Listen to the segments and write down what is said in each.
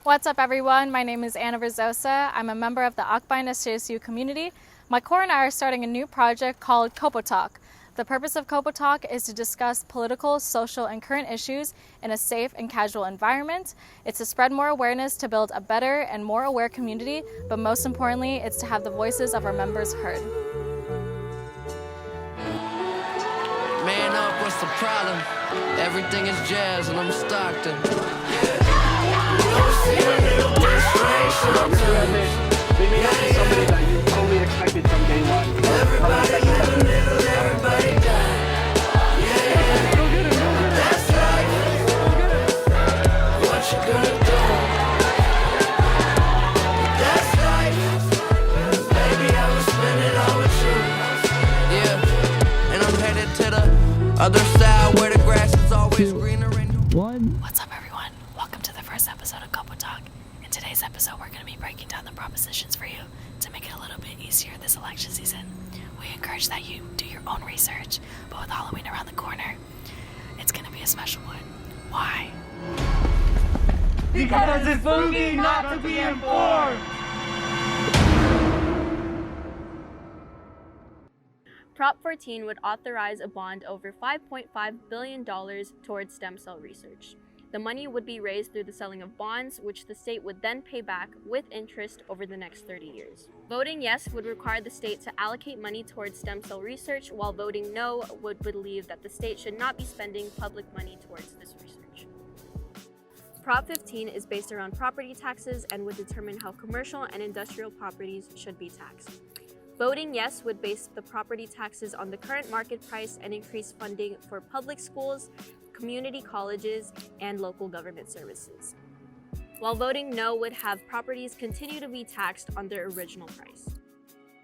What's up, everyone? My name is Verzosa. I'm a member of the AkbayanSJSU community. My core and I are starting a new project called CoPo Talk. The purpose of CoPo Talk is to discuss political, social, and current issues in a safe and casual environment. It's to spread more awareness to build a better and more aware community, but most importantly, it's to have the voices of our members heard. Man up, what's the problem? Everything is jazz and I'm Stockton. They may not be somebody that you totally expected from day one. Everybody in the middle, everybody down. Yeah, that's right. What you gonna do? That's right. Baby, I'ma spend it all with you. Yeah, and I'm headed to the other side where the grass is always greener. What's up, everyone? Welcome to the first episode of CoPo Talk. In today's episode, we're going to be breaking down the propositions for you to make it a little bit easier this election season. We encourage that you do your own research, but with Halloween around the corner, it's going to be a special one. Why? Because it's spooky not to be informed! Prop 14 would authorize a bond over $5.5 billion towards stem cell research. The money would be raised through the selling of bonds, which the state would then pay back with interest over the next 30 years. Voting yes would require the state to allocate money towards stem cell research, while voting no would believe that the state should not be spending public money towards this research. Prop 15 is based around property taxes and would determine how commercial and industrial properties should be taxed. Voting yes would base the property taxes on the current market price and increase funding for public schools, community colleges, and local government services. While voting no would have properties continue to be taxed on their original price.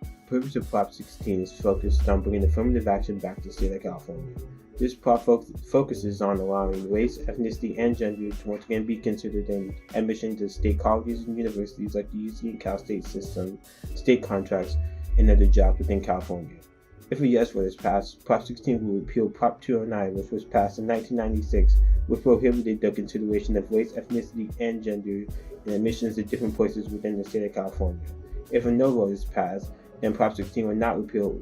The purpose of Prop 16 is focused on bringing affirmative action back to the state of California. This prop focuses on allowing race, ethnicity, and gender to once again be considered in admission to state colleges and universities like the UC and Cal State system, state contracts, and other jobs within California. If a yes vote is passed, Prop 16 will repeal Prop 209, which was passed in 1996, which prohibited the consideration of race, ethnicity, and gender in admissions to different places within the state of California. If a no vote is passed, then Prop 16 will not repeal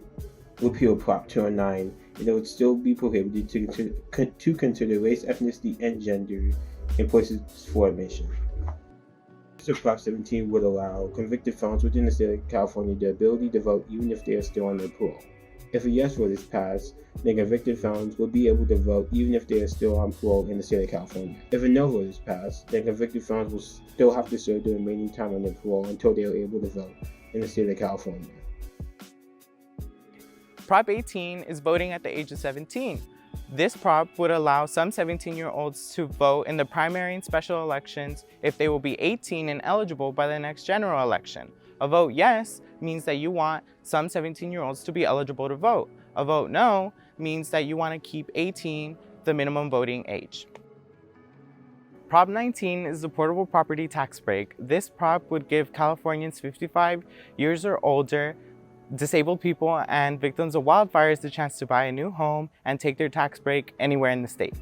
Prop 209, and it would still be prohibited to consider race, ethnicity, and gender in places for admission. So Prop 17 would allow convicted felons within the state of California the ability to vote even if they are still on their parole. If a yes vote is passed, then convicted felons will be able to vote even if they are still on parole in the state of California. If a no vote is passed, then convicted felons will still have to serve the remaining time on their parole until they are able to vote in the state of California. Prop 18 is voting at the age of 17. This prop would allow some 17-year-olds to vote in the primary and special elections if they will be 18 and eligible by the next general election. A vote yes means that you want some 17-year-olds to be eligible to vote. A vote no means that you want to keep 18 the minimum voting age. Prop 19 is the portable property tax break. This prop would give Californians 55 years or older, disabled people, and victims of wildfires the chance to buy a new home and take their tax break anywhere in the state.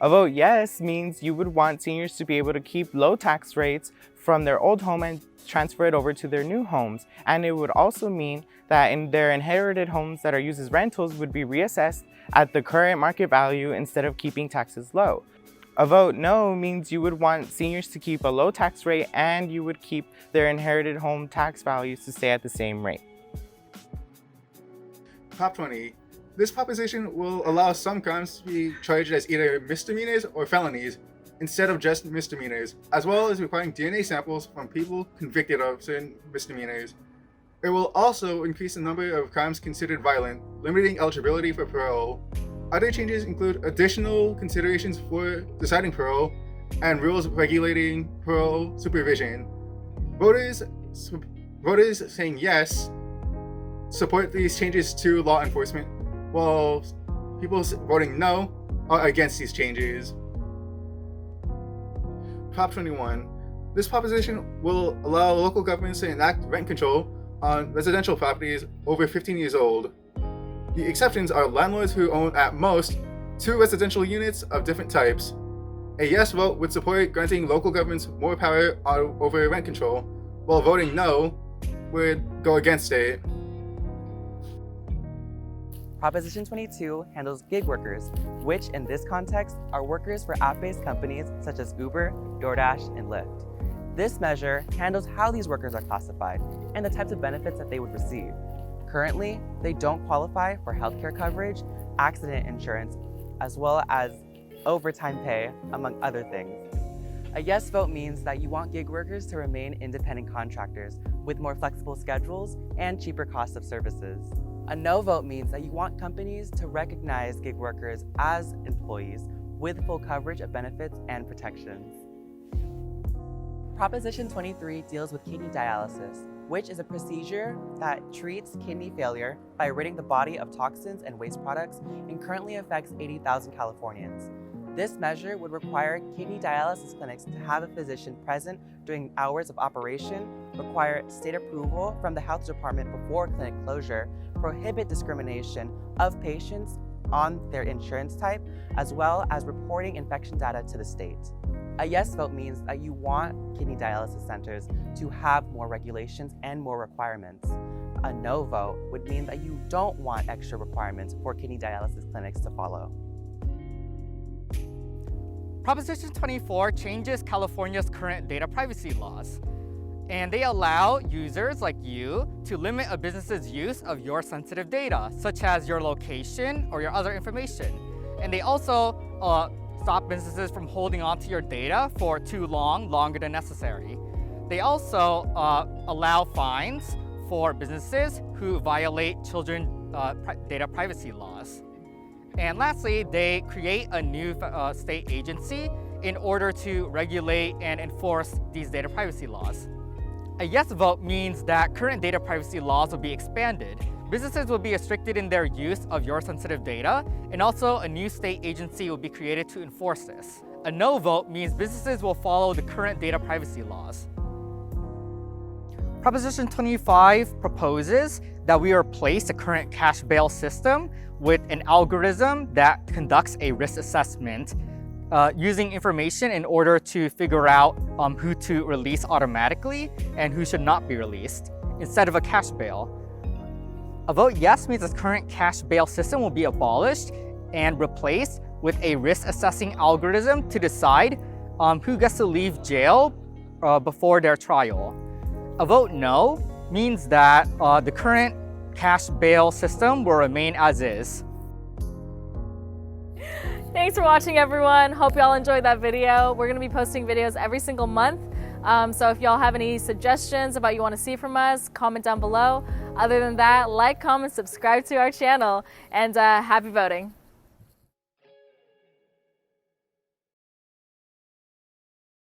A vote yes means you would want seniors to be able to keep low tax rates from their old home and transfer it over to their new homes. And it would also mean that in their inherited homes that are used as rentals would be reassessed at the current market value instead of keeping taxes low. A vote no means you would want seniors to keep a low tax rate and you would keep their inherited home tax values to stay at the same rate. Prop 20. This proposition will allow some crimes to be charged as either misdemeanors or felonies instead of just misdemeanors, as well as requiring DNA samples from people convicted of certain misdemeanors. It will also increase the number of crimes considered violent, limiting eligibility for parole. Other changes include additional considerations for deciding parole and rules regulating parole supervision. Voters saying yes support these changes to law enforcement, while people voting no are against these changes. Prop 21. This proposition will allow local governments to enact rent control on residential properties over 15 years old. The exceptions are landlords who own at most 2 residential units of different types, A yes vote would support granting local governments more power over rent control, while voting no would go against it. Proposition 22 handles gig workers, which in this context are workers for app-based companies such as Uber, DoorDash, and Lyft. This measure handles how these workers are classified and the types of benefits that they would receive. Currently, they don't qualify for healthcare coverage, accident insurance, as well as overtime pay, among other things. A yes vote means that you want gig workers to remain independent contractors with more flexible schedules and cheaper costs of services. A no vote means that you want companies to recognize gig workers as employees with full coverage of benefits and protections. Proposition 23 deals with kidney dialysis, which is a procedure that treats kidney failure by ridding the body of toxins and waste products and currently affects 80,000 Californians. This measure would require kidney dialysis clinics to have a physician present during hours of operation, require state approval from the health department before clinic closure, prohibit discrimination of patients on their insurance type, as well as reporting infection data to the state. A yes vote means that you want kidney dialysis centers to have more regulations and more requirements. A no vote would mean that you don't want extra requirements for kidney dialysis clinics to follow. Proposition 24 changes California's current data privacy laws, and they allow users like you to limit a business's use of your sensitive data, such as your location or your other information. And they also stop businesses from holding on to your data for too long, longer than necessary. They also allow fines for businesses who violate children data privacy laws. And lastly, they create a new state agency in order to regulate and enforce these data privacy laws. A yes vote means that current data privacy laws will be expanded. Businesses will be restricted in their use of your sensitive data, and also a new state agency will be created to enforce this. A no vote means businesses will follow the current data privacy laws. Proposition 25 proposes that we replace the current cash bail system with an algorithm that conducts a risk assessment using information in order to figure out who to release automatically and who should not be released, instead of a cash bail. A vote yes means the current cash bail system will be abolished and replaced with a risk assessing algorithm to decide who gets to leave jail before their trial. A vote no means that the current cash bail system will remain as is. Thanks for watching, everyone. Hope y'all enjoyed that video. We're gonna be posting videos every single month. So if y'all have any suggestions about you wanna see from us, comment down below. Other than that, like, comment, subscribe to our channel, and happy voting.